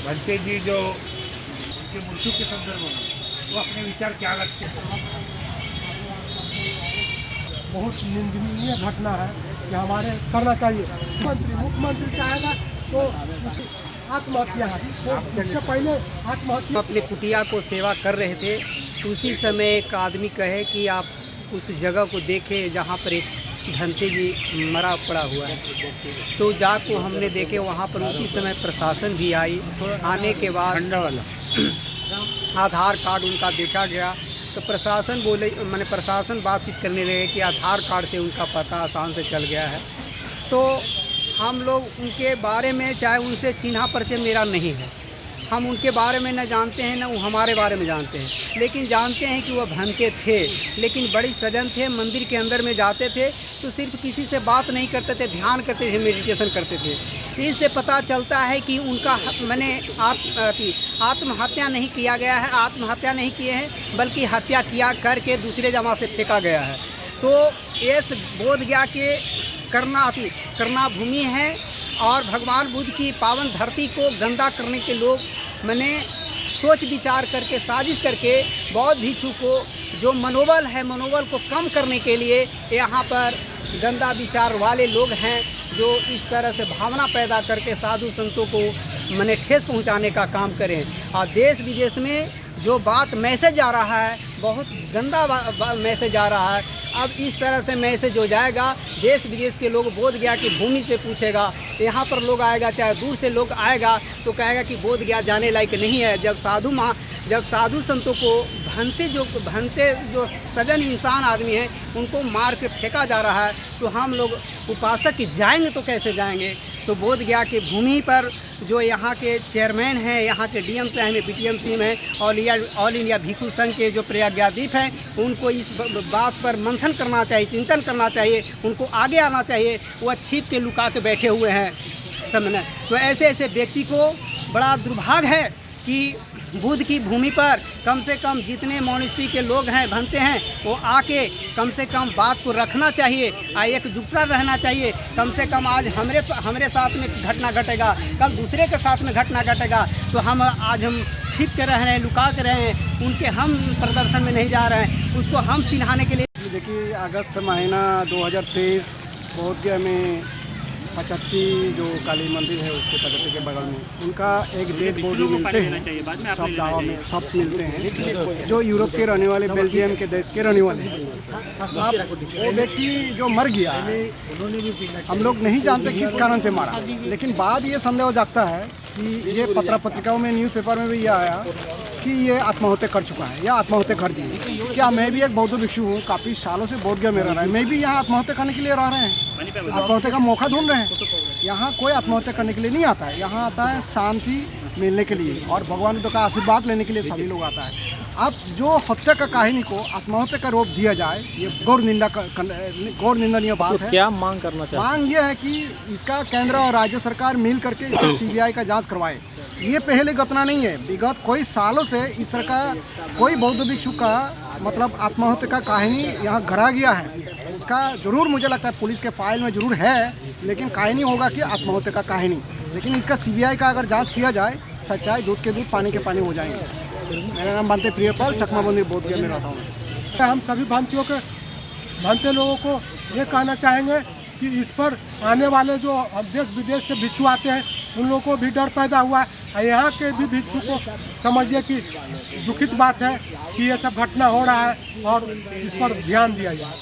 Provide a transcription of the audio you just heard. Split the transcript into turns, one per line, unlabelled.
भंते जी जो उनके मृत्यु के संदर्भ में वो अपने विचार क्या रखते हैं?
बहुत निंदनीय घटना है कि हमारे करना चाहिए। मुख्यमंत्री चाहेगा तो आत्महत्या है, तो उससे पहले आत्महत्या।
अपने कुटिया को सेवा कर रहे थे, उसी समय एक आदमी कहे कि आप उस जगह को देखें जहाँ पर एक भंते जी मरा पड़ा हुआ है। तो जाको हमने देखे वहाँ पर उसी समय प्रशासन भी आई। आने के बाद आधार कार्ड उनका देखा गया तो प्रशासन बोले, मैंने प्रशासन बातचीत करने लगे कि आधार कार्ड से उनका पता आसान से चल गया है। तो हम लोग उनके बारे में, चाहे उनसे चिन्हा परिचय मेरा नहीं है, हम उनके बारे में न जानते हैं न वो हमारे बारे में जानते हैं, लेकिन जानते हैं कि वह भंते थे, लेकिन बड़ी सजन थे। मंदिर के अंदर में जाते थे तो सिर्फ किसी से बात नहीं करते थे, ध्यान करते थे, मेडिटेशन करते थे। इससे पता चलता है कि उनका मैंने आत्महत्या नहीं किया गया है, आत्महत्या नहीं किए हैं, बल्कि हत्या किया करके दूसरे जमा से फेंका गया है। तो इस बोध गया के करना भूमि है और भगवान बुद्ध की पावन धरती को गंदा करने के लोग मैंने सोच विचार करके, साजिश करके बौद्ध भिक्षु को जो मनोबल है, मनोबल को कम करने के लिए यहाँ पर गंदा विचार वाले लोग हैं जो इस तरह से भावना पैदा करके साधु संतों को मैंने ठेस पहुँचाने का काम करें। और देश विदेश में जो बात मैसेज आ रहा है, बहुत गंदा मैसेज आ रहा है। अब इस तरह से मैसेज हो जाएगा, देश विदेश के लोग बोध गया की भूमि से पूछेगा, यहाँ पर लोग आएगा, चाहे दूर से लोग आएगा तो कहेगा कि बोध गया जाने लायक नहीं है। जब साधु संतों को भंते जो सजन इंसान आदमी हैं उनको मार के फेंका जा रहा है, तो हम लोग उपासक की जाएंगे तो कैसे जाएंगे? तो बोध गया की भूमि पर जो यहाँ के चेयरमैन हैं, यहाँ के डीएम साहब हैं, पीटीएम सीएम हैं, ऑल इंडिया भिक्षु संघ के जो प्रज्ञादीप हैं, उनको इस बात पर मंथन करना चाहिए, चिंतन करना चाहिए, उनको आगे आना चाहिए। वह छिप के लुका के बैठे हुए हैं सामने। तो ऐसे व्यक्ति को बड़ा दुर्भाग्य है कि बुद्ध की भूमि पर कम से कम जितने मॉनेस्ट्री के लोग हैं, भंते हैं, वो आके कम से कम बात को रखना चाहिए, एकजुटता रहना चाहिए। कम से कम आज हमरे साथ में घटना घटेगा, कल दूसरे के साथ में घटना घटेगा, तो आज हम छिप के रह रहे हैं, लुका के रहे हैं, उनके हम प्रदर्शन में नहीं जा रहे हैं, उसको हम चिन्हाने के लिए।
देखिए, अगस्त महीना 2023 बोध गया में 75 जो काली मंदिर है उसके पद्धति के बगल में उनका एक डेड बॉडी मिलते हैं, सब दावा में सब मिलते हैं, जो यूरोप के रहने वाले, बेल्जियम के देश के रहने वाले हैं। अब वो व्यक्ति जो मर गया है, हम लोग नहीं जानते किस कारण से मारा, लेकिन बाद ये संदेह जागता है कि ये पत्रिकाओं में, न्यूज़पेपर में भी ये आया कि ये आत्महत्या कर चुका है या आत्महत्या कर दी है। क्या मैं भी एक बौद्ध भिक्षु हूँ, काफ़ी सालों से बोध गया में रह रहा है, मैं भी यहाँ आत्महत्या करने के लिए रह रहे हैं, आत्महत्या का मौका ढूंढ रहे हैं। यहाँ कोई आत्महत्या करने के लिए नहीं आता है, यहाँ आता है शांति मिलने के लिए और भगवान बुद्ध का आशीर्वाद लेने के लिए सभी लोग आता है। अब जो हत्या का कहानी को आत्महत्या का रूप दिया जाए, ये गौर निंदनीय बात है।
क्या मांग करना चाहिए?
मांग ये है कि इसका केंद्र और राज्य सरकार मिल करके इसका सीबीआई का जांच करवाए। ये पहले घटना नहीं है, विगत कोई सालों से इस तरह का कोई बौद्ध भिक्षु का मतलब आत्महत्या का कहानी यहाँ गढ़ा गया है। उसका जरूर मुझे लगता है पुलिस के फाइल में जरूर है, लेकिन कहानी होगा कि आत्महत्या का कहानी। लेकिन इसका सीबीआई का अगर जांच किया जाए, सच्चाई दूध के दूध पानी के पानी हो जाएंगे। मेरा नाम भंते प्रियपाल, चकमा मंदिर बोध गया में रहता हूँ।
हम सभी भंते लोगों को ये कहना चाहेंगे कि इस पर आने वाले जो देश विदेश से भिक्षु आते हैं उन लोगों को भी डर पैदा हुआ है। यहाँ के भी भिक्षु को समझिए कि दुखित बात है कि ये सब घटना हो रहा है और इस पर ध्यान दिया जाए।